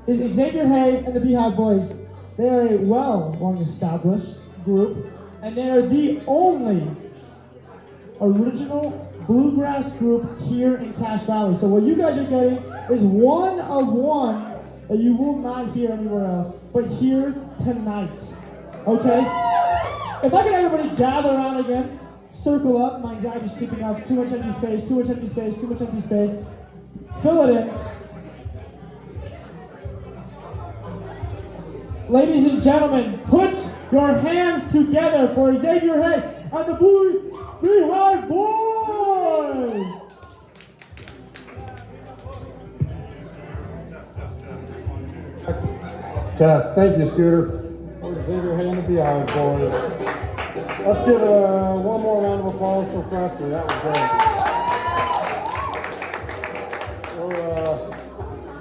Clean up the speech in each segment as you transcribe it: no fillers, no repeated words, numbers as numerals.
is Xavier and the Beehive Boys. They are a long-established group, and they are the only original bluegrass group here in Cache Valley. So what you guys are getting is one of one that you will not hear anywhere else, but here tonight. Okay? If I can everybody gather around again, circle up, my anxiety's creeping up, too much empty space, too much empty space, too much empty space. Fill it in. Ladies and gentlemen, put your hands together for Xavier and the Beehive Boys! Test. Thank you, Scooter. Xavier and the Beehive Boys. Let's give one more round of applause for Presley. That was great.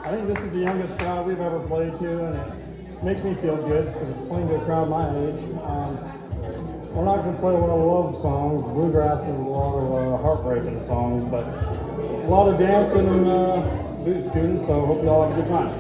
I think this is the youngest crowd we've ever played to, and it makes me feel good because it's playing to a crowd my age. We're not going to play a lot of love songs. Bluegrass is a lot of heartbreaking songs, but a lot of dancing and boot scooting, so hope you all have a good time.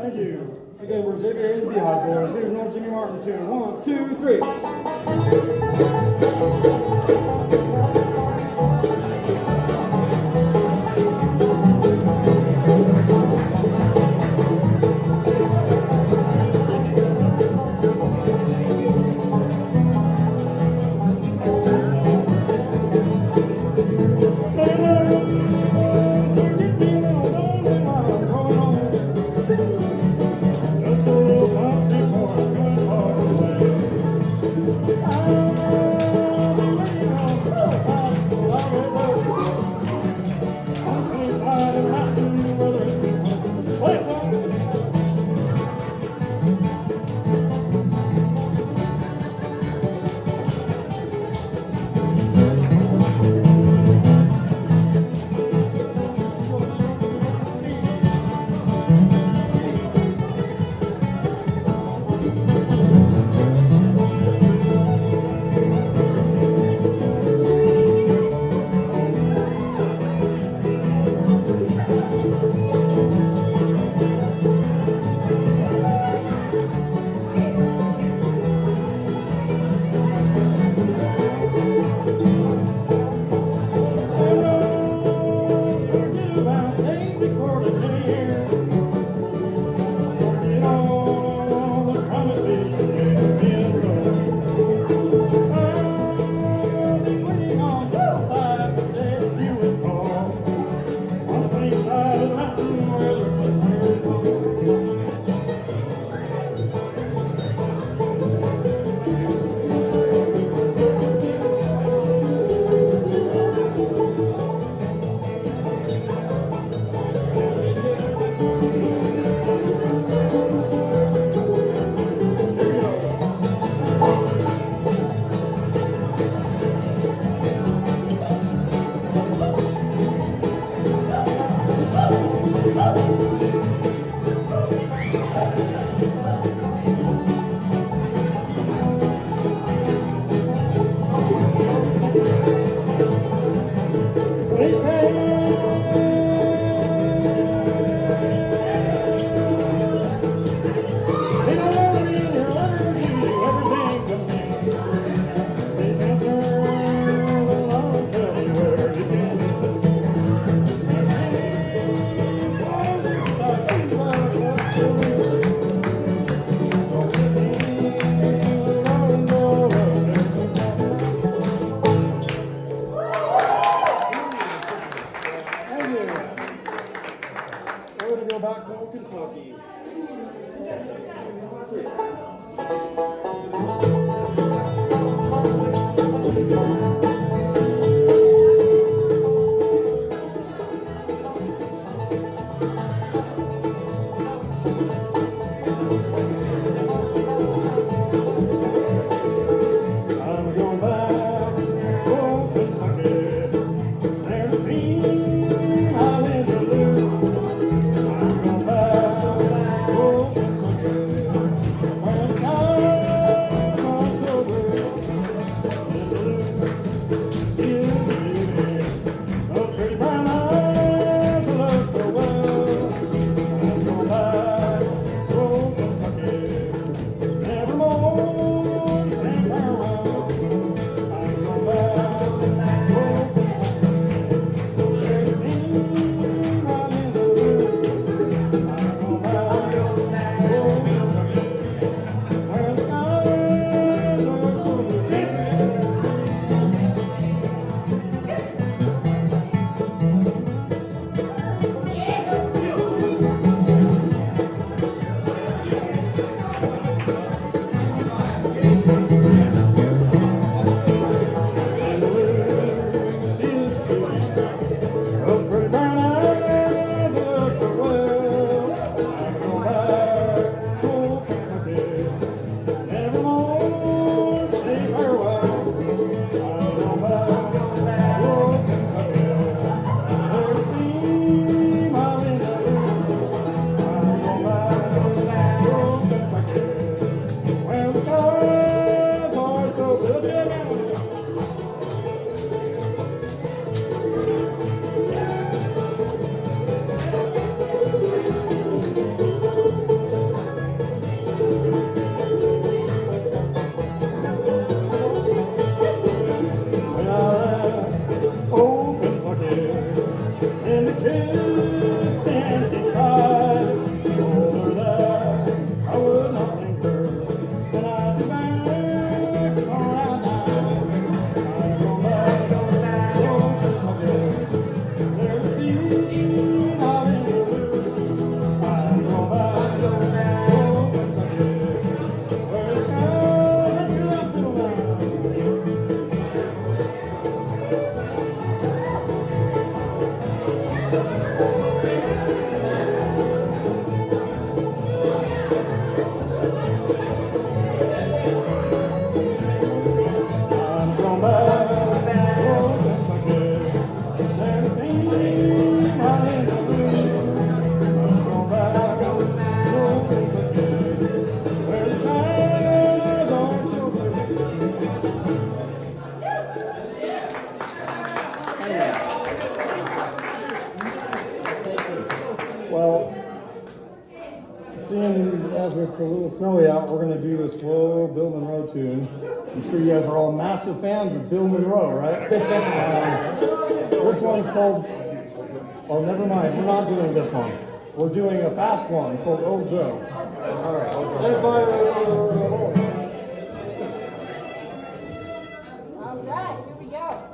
Thank you. Again, we're Xavier and the Beehive Boys. Here's an old Jimmy Martin tune. 1, 2, 3. We're going to go back to Kentucky. I'm going back to Kentucky. There to see my little Lou. I'm going back to Kentucky. Where the skies are so blue. Little Lou, she is a beauty. Those pretty brown eyes I love so well. I'm going back to Kentucky. Nevermore say farewell. I'm going back to Kentucky. There to see my little Lou. I'm going back to Kentucky. Where the skies are so blue. Those pretty brown eyes I love so well. I'm going back to Kentucky. Nevermore say farewell. I'm going back to Kentucky. There to see my little Lou. I'm going back to Kentucky. Where the skies are so blue. Oh, Kentucky, and the kiss and she cried. Told her that I would not linger, and I'd be back before I died. I'm going back to Kentucky, there to see my little Lou. I'm going back to Kentucky, where the skies are beautiful now. I'm going back to Kentucky, there to see my little Lou. I'm going back to Kentucky, where the skies are so blue. Well, seeing as it's a little snowy out, we're going to do a slow Bill Monroe tune. I'm sure you guys are all massive fans of Bill Monroe, right? This one's called, oh, never mind, we're not doing this one. We're doing a fast one called Old Joe. All right. Everybody, All right, here we go.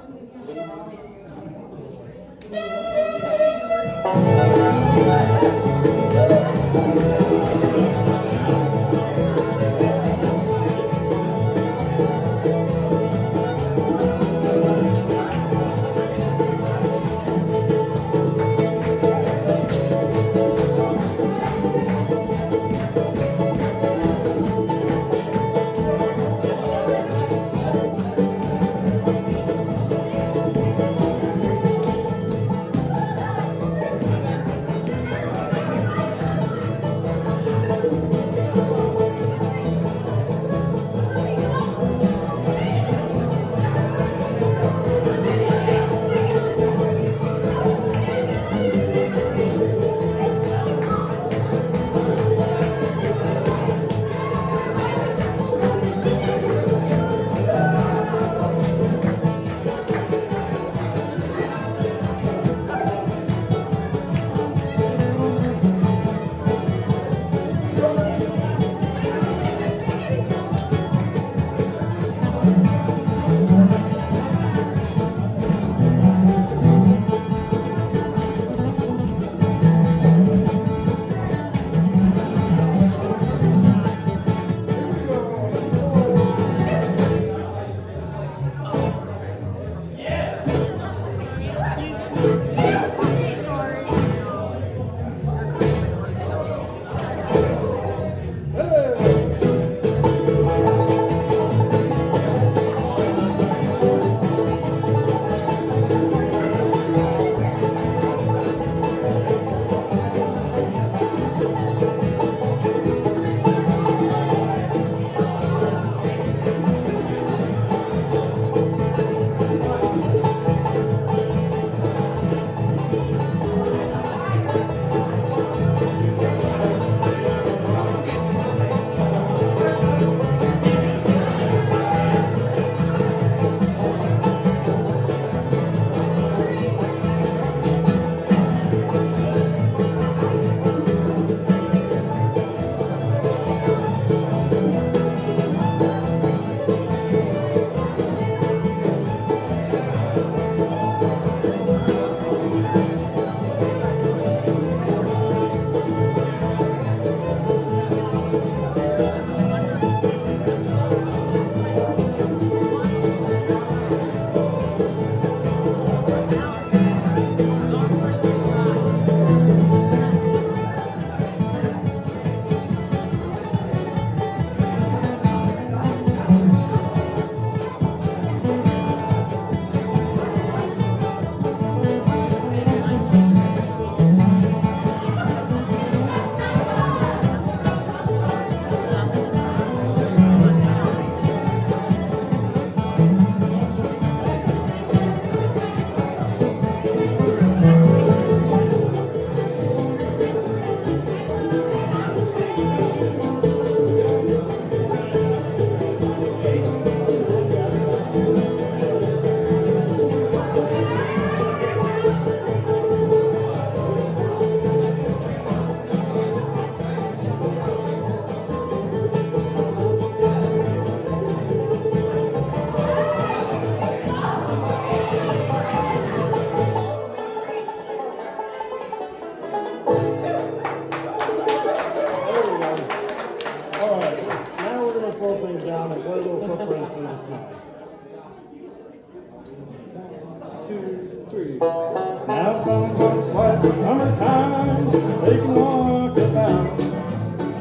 three. Now some folks like the summertime, they can walk about.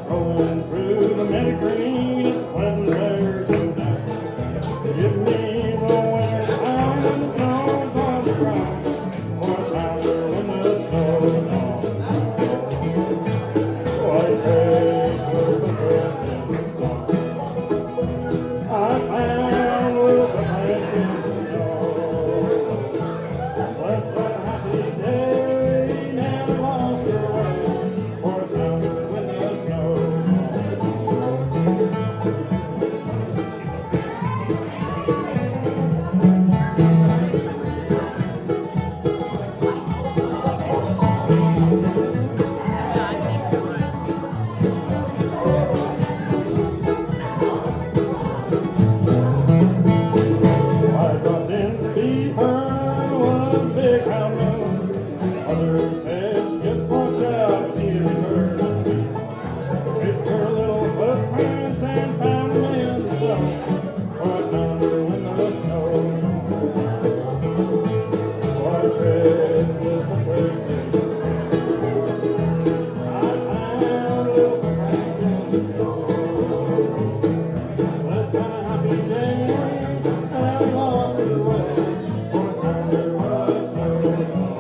Strolling through the meadow green, it's pleasant there's no doubt. Give me the winter time when the snow's on the ground, for a pounder when the snow's on. White trays were the birds in the song. I found little footprints in the snow. Bless that happy day, never lost her way, for a pounder when the snow's on. I dropped in to see her, was big round moon. Others said she just walked out, she returned to see. Traced her little footprints and found them in the snow. Oh, I found her when the snow's on. Oh, I traced little footprints in the snow. I found little footprints in the snow. Bless that happy day, I lost her way, for I found her when the snow's on.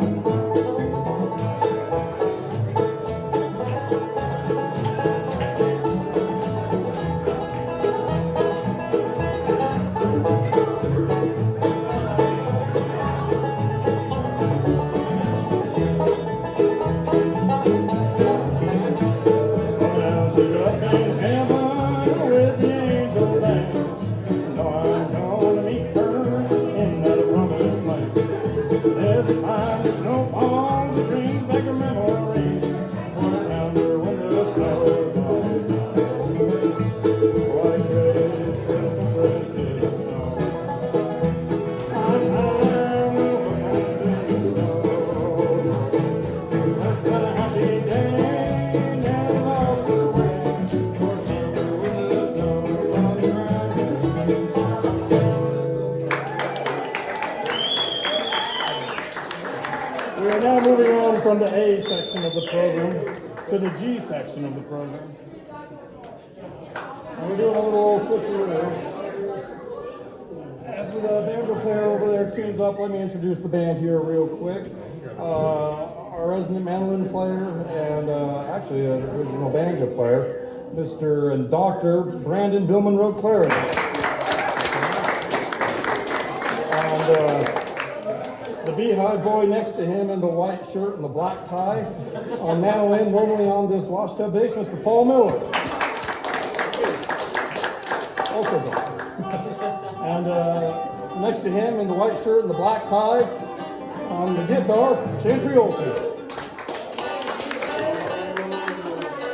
Now she's up in heaven with the angel band. Know I'm gonna meet her in that promised land. Every time the snow falls, it brings back her memories. For I found her when the snow's on. White trays with the birds in the snow. I found little footprints in the snow. Bless that happy day, never lost her way, for I found her when the snow's on the ground. We are now moving on from the A section of the program to the G section of the program. And we're doing a little switcheroo. As the banjo player over there tunes up, let me introduce the band here real quick. Our resident mandolin player and actually an original banjo player, Mr. and Dr. Brandon Bill Monroe Claridge. And the Beehive boy next to him in the white shirt and the black tie, on mandolin, normally on this wash tub bass, Mr. Paul Miller. Also Doctor. And next to him in the white shirt and the black tie, on the guitar, Chantry Olsen.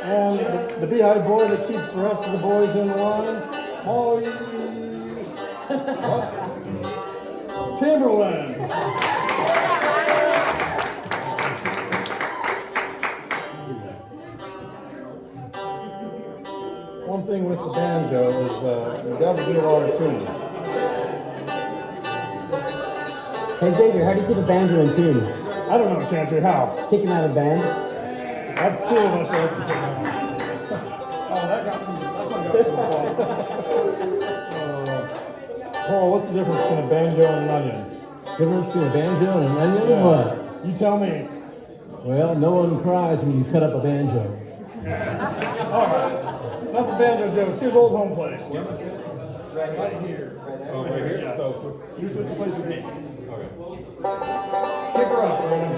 And the Beehive boy that keeps the rest of the boys in line, Holly Chamberlain. One thing with the banjo is you got to do a lot of tuning. Hey Xavier, how do you keep a banjo in tune? I don't know, Chantry, how? Kick him out of the band? That's two of us right there. Oh, that's not got some applause. Paul, what's the difference between a banjo and an onion? Difference between a banjo and an onion? Yeah. What? You tell me. Well, no one cries when you cut up a banjo. All right. Enough of banjo jokes. Here's Old Home Place. Right here. Oh, right here? Yeah. So, You switch the place with me. okay. Kick her off, Brandon.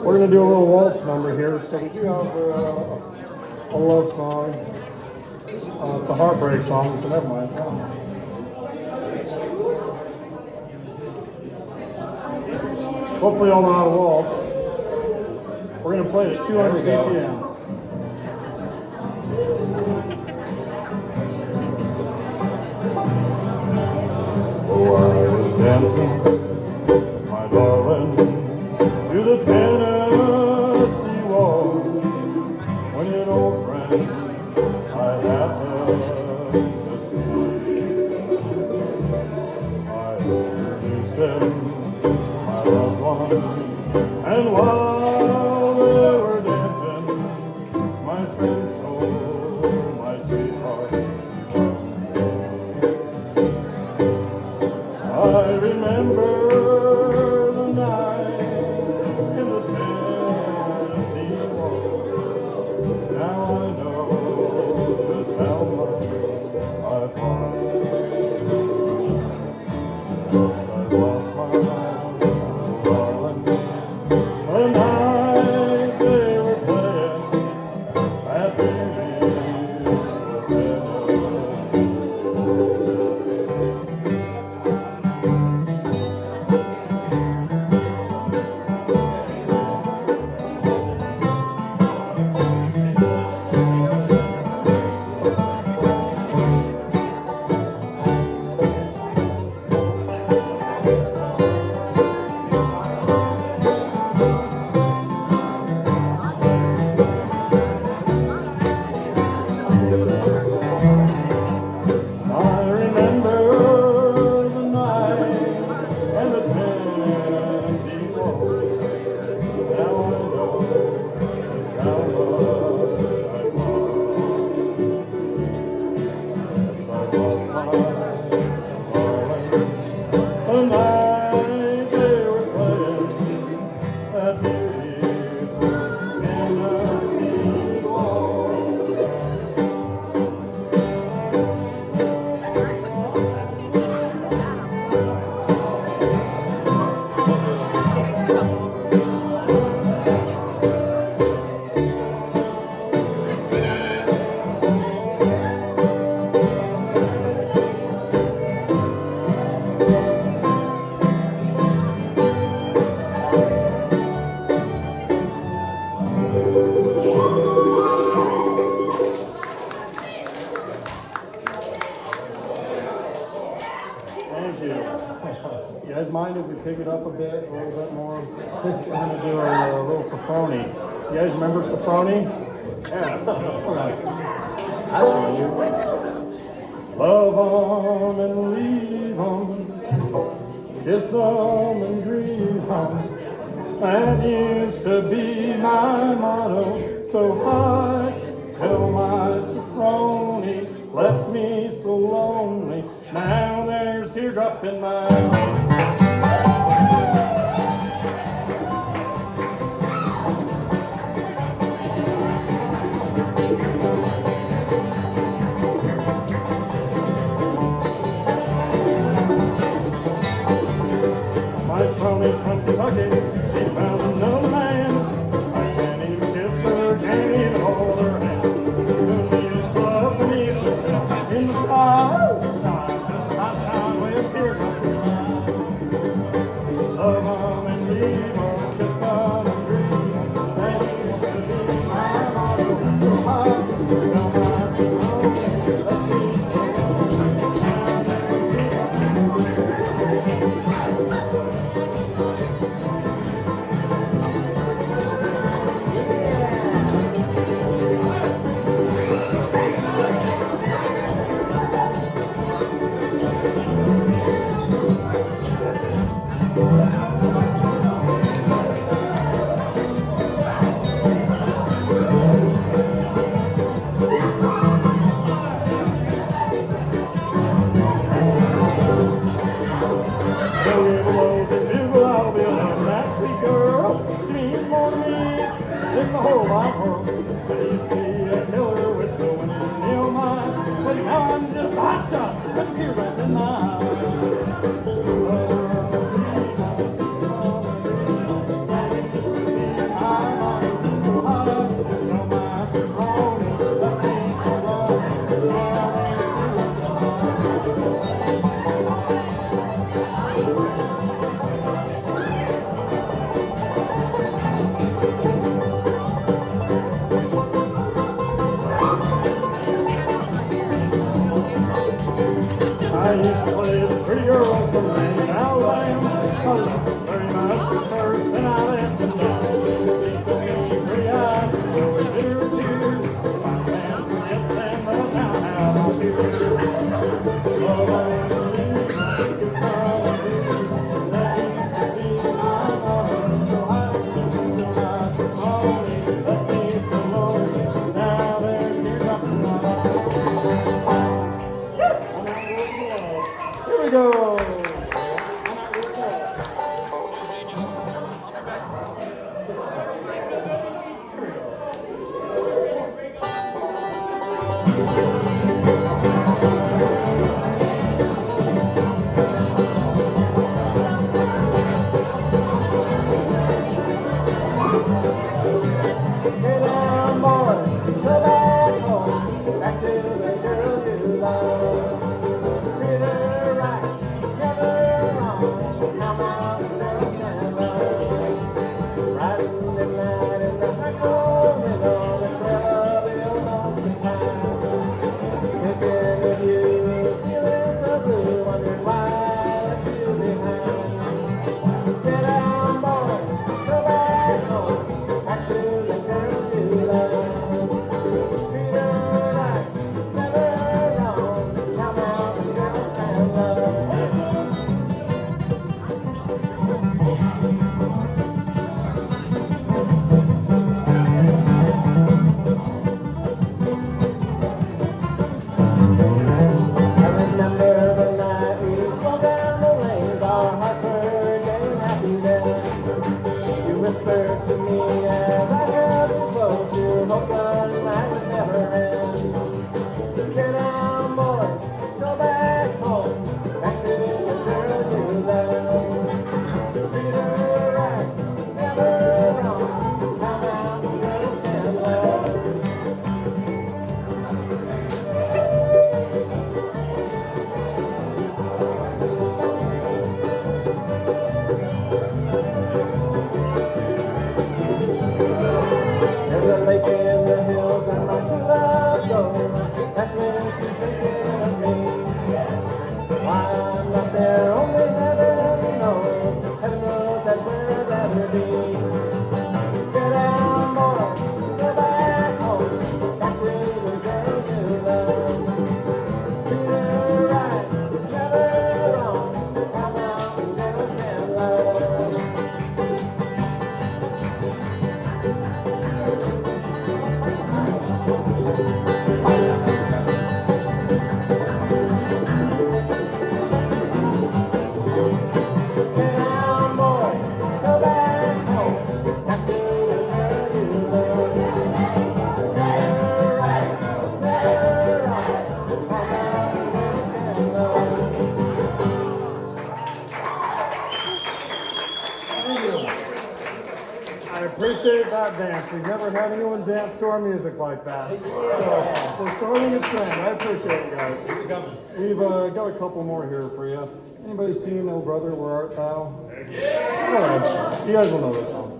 We're going to do a little waltz number here. So we do have a love song. It's a heartbreak song, so never mind. Hopefully y'all know how to waltz. We're going to play it at 200 BPM. Oh, I was dancing, my darling, to the Tennessee waltz, when an old friend I happened to see. I introduced him to my loved one, and while they were dancing, my friend stole my sweetheart. I remember the night in the Tennessee waltz. Now I know pick it up a bit, a little bit more. We're gonna do a little sophrony. You guys remember sophrony? Yeah. I'll show you. Love 'em and leave 'em, kiss 'em and grieve 'em. That used to be my motto. So I tell my sophrony, left me so lonely. Now there's teardrop in my eye. My sophrony's from Kentucky. She's found another man. I can't even kiss her, can't even hold her hand. Moon used to love beneath the sky in the sky. Now I'm just a hot town with teardrops in my eye. Love 'em and leave 'em, kiss 'em and grieve 'em. That used to be my motto. So I tell my sophrony, let me so lonely. In the whole wide world, I used to be a killer with the wind in your mind, but now I'm just a hot shot with a teardrop in my eye. I used to play the pretty girls from Maine and Alabama. I loved them very much at first, and I left them down. See so many pretty eyes with really bitter tears. If I can't forget them, well, now how I feel. Love 'em and leave 'em, kiss 'em and grieve 'em. That used to be my motto. So I tell my sophrony, let me so lonely. Now there's teardrop in my eye. Here we go. Hey down, boys, go back home, back to the girl you love. Treat her right, never wrong. Come on, girls, stand up. Riding the night in the high cold wind on the trail of the old lonesome pine. Thinking of you, feeling so blue, wondering why I left you behind. Get down, boys, go back home, back to the girl you love. Treat her right, never wrong. Come on, girls, stand up. I remember the night we slowed down the lanes, our hearts were getting happy then. You whispered to me as I held you close, you hoped the night would never end. Get down, boys, go back home, back to the girl you love. Treat her right, never wrong. Come out, girls can love. There's a lake in the that dance. We've never had anyone dance to our music like that. So we're starting a trend. I appreciate you guys. We've got a couple more here for you. Anybody seen Oh Brother, Where Art Thou? Yeah. All right. You guys will know this song.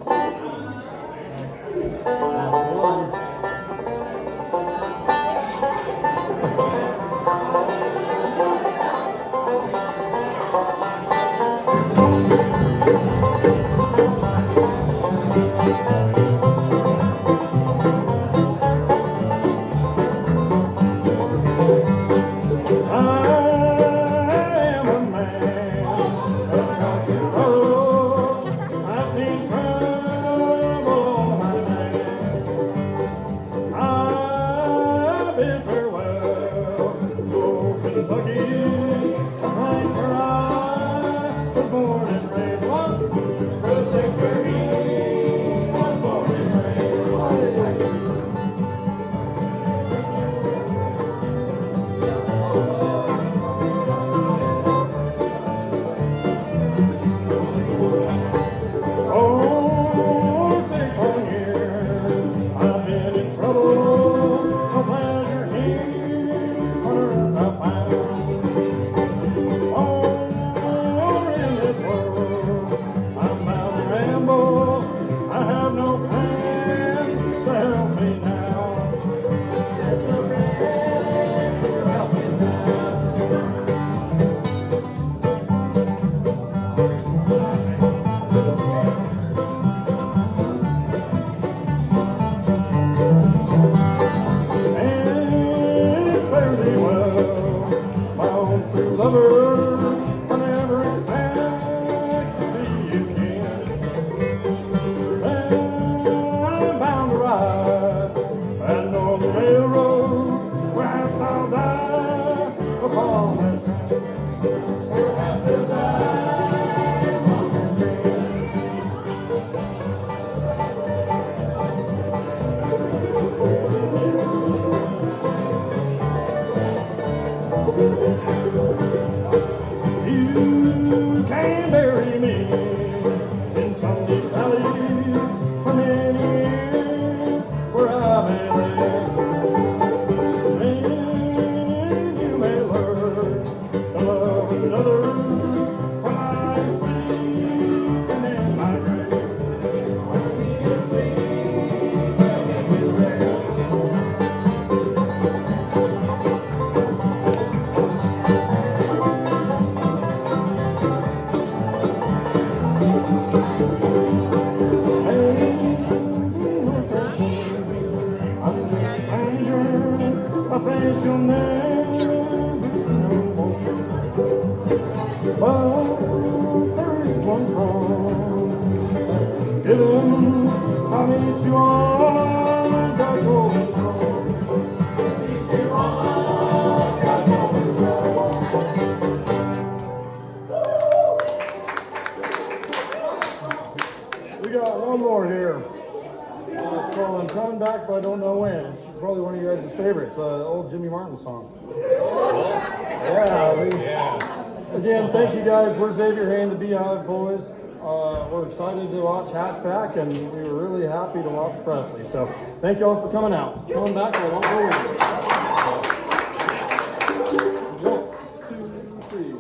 We got one more here. It's called I'm Coming Back, But I Don't Know When. It's probably one of you guys' favorites, old Jimmy Martin song. Again, thank you guys. We're Xavier and the Beehive boys. We're excited to watch Hatchback, and we were really happy to watch Presley. So thank you all for coming out. Coming back, but I don't know when. 1, 2, 3.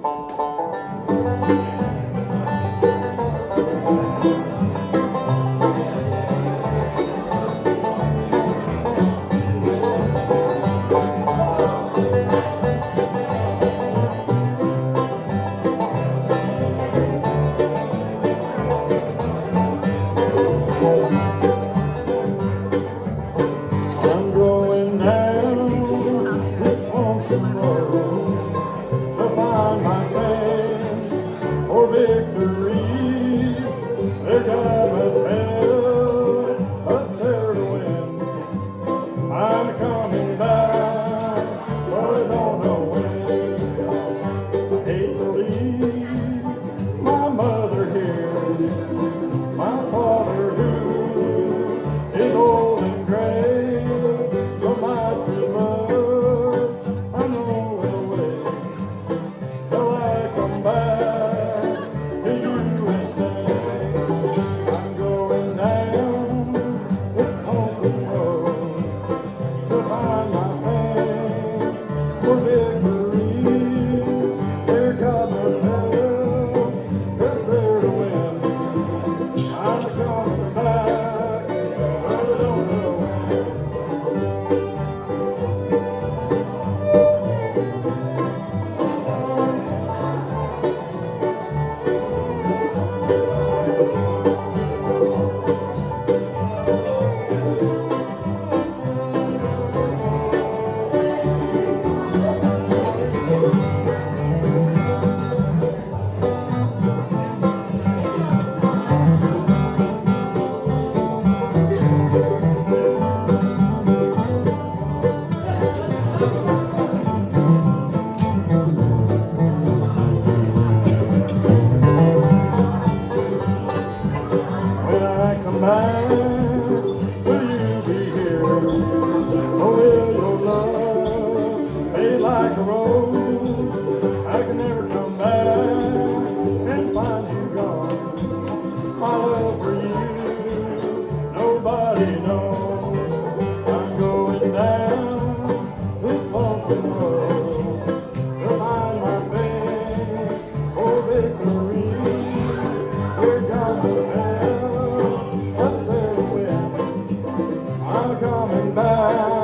back.